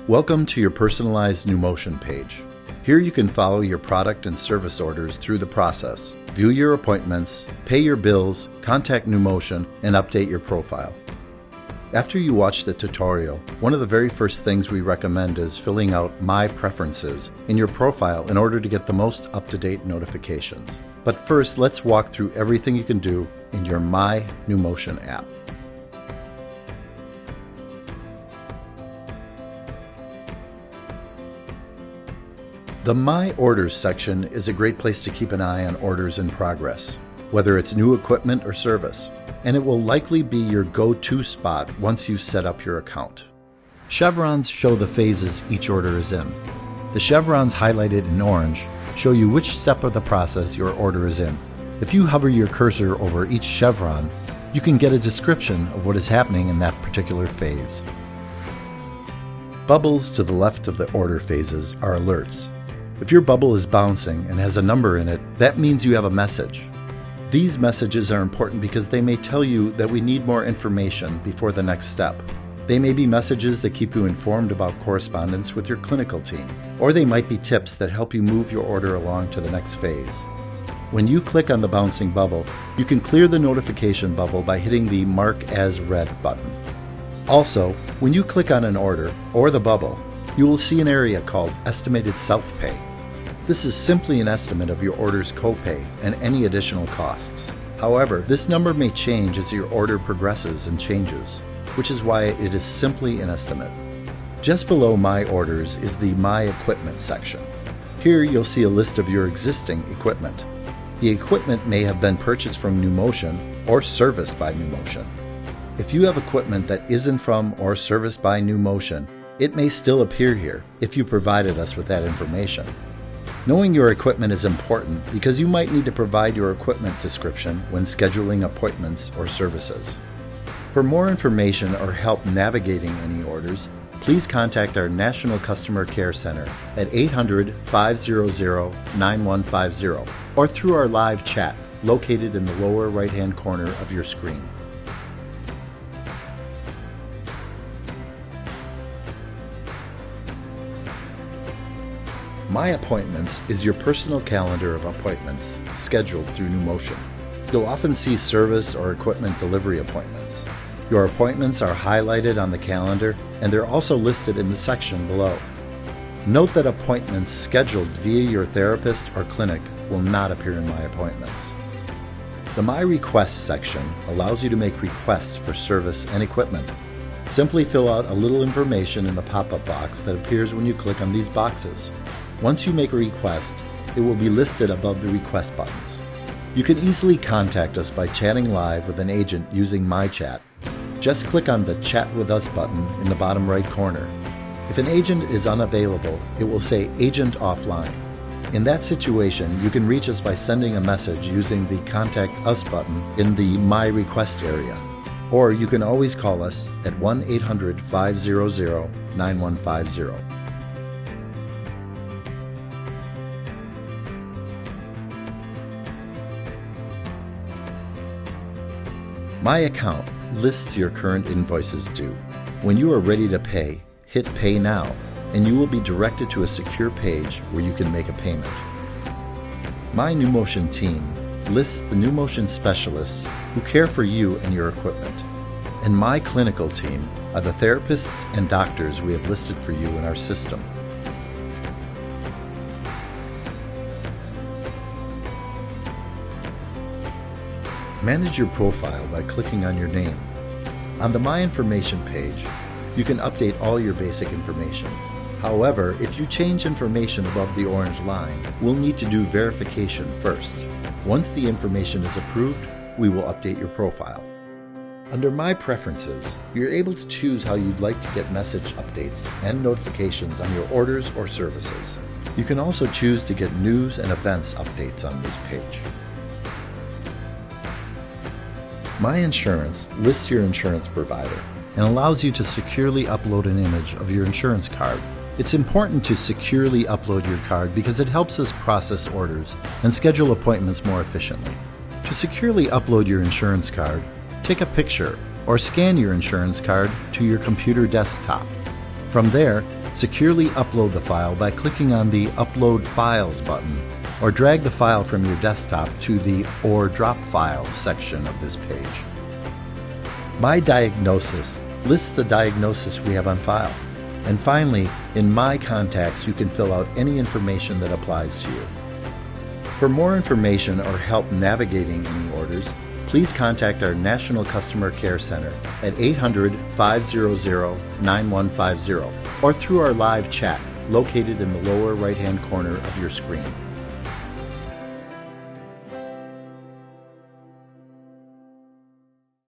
Welcome to your personalized Numotion page. Here you can follow your product and service orders through the process, view your appointments, pay your bills, contact Numotion, and update your profile. After you watch the tutorial, one of the very first things we recommend is filling out My Preferences in your profile in order to get the most up-to-date notifications. But first, let's walk through everything you can do in your My Numotion app. The My Orders section is a great place to keep an eye on orders in progress, whether it's new equipment or service, and it will likely be your go-to spot once you've set up your account. Chevrons show the phases each order is in. The chevrons highlighted in orange show you which step of the process your order is in. If you hover your cursor over each chevron, you can get a description of what is happening in that particular phase. Bubbles to the left of the order phases are alerts. If your bubble is bouncing and has a number in it, that means you have a message. These messages are important because they may tell you that we need more information before the next step. They may be messages that keep you informed about correspondence with your clinical team, or they might be tips that help you move your order along to the next phase. When you click on the bouncing bubble, you can clear the notification bubble by hitting the Mark as Read button. Also, when you click on an order or the bubble, you will see an area called Estimated Self-Pay. This is simply an estimate of your order's copay and any additional costs. However, this number may change as your order progresses and changes, which is why it is simply an estimate. Just below My Orders is the My Equipment section. Here you'll see a list of your existing equipment. The equipment may have been purchased from Numotion or serviced by Numotion. If you have equipment that isn't from or serviced by Numotion, it may still appear here if you provided us with that information. Knowing your equipment is important because you might need to provide your equipment description when scheduling appointments or services. For more information or help navigating any orders, please contact our National Customer Care Center at 800-500-9150 or through our live chat located in the lower right-hand corner of your screen. My Appointments is your personal calendar of appointments scheduled through Numotion. You'll often see service or equipment delivery appointments. Your appointments are highlighted on the calendar, and they're also listed in the section below. Note that appointments scheduled via your therapist or clinic will not appear in My Appointments. The My Requests section allows you to make requests for service and equipment. Simply fill out a little information in the pop-up box that appears when you click on these boxes. Once you make a request, it will be listed above the request buttons. You can easily contact us by chatting live with an agent using My Chat. Just click on the Chat with Us button in the bottom right corner. If an agent is unavailable, it will say Agent Offline. In that situation, you can reach us by sending a message using the Contact Us button in the My Request area. Or you can always call us at 1-800-500-9150. My Account lists your current invoices due. When you are ready to pay, hit Pay Now, and you will be directed to a secure page where you can make a payment. My Numotion team lists the Numotion specialists who care for you and your equipment. And my clinical team are the therapists and doctors we have listed for you in our system. Manage your profile by clicking on your name. On the My Information page, you can update all your basic information. However, if you change information above the orange line, we'll need to do verification first. Once the information is approved, we will update your profile. Under My Preferences, you're able to choose how you'd like to get message updates and notifications on your orders or services. You can also choose to get news and events updates on this page. My Insurance lists your insurance provider and allows you to securely upload an image of your insurance card. It's important to securely upload your card because it helps us process orders and schedule appointments more efficiently. To securely upload your insurance card, take a picture or scan your insurance card to your computer desktop. From there, Securely upload the file by clicking on the Upload Files button, or drag the file from your desktop to the Or Drop Files section of this page. My Diagnosis lists the diagnosis we have on file. And finally, in My Contacts, you can fill out any information that applies to you. For more information or help navigating any orders, please contact our National Customer Care Center at 800-500-9150 or through our live chat located in the lower right-hand corner of your screen.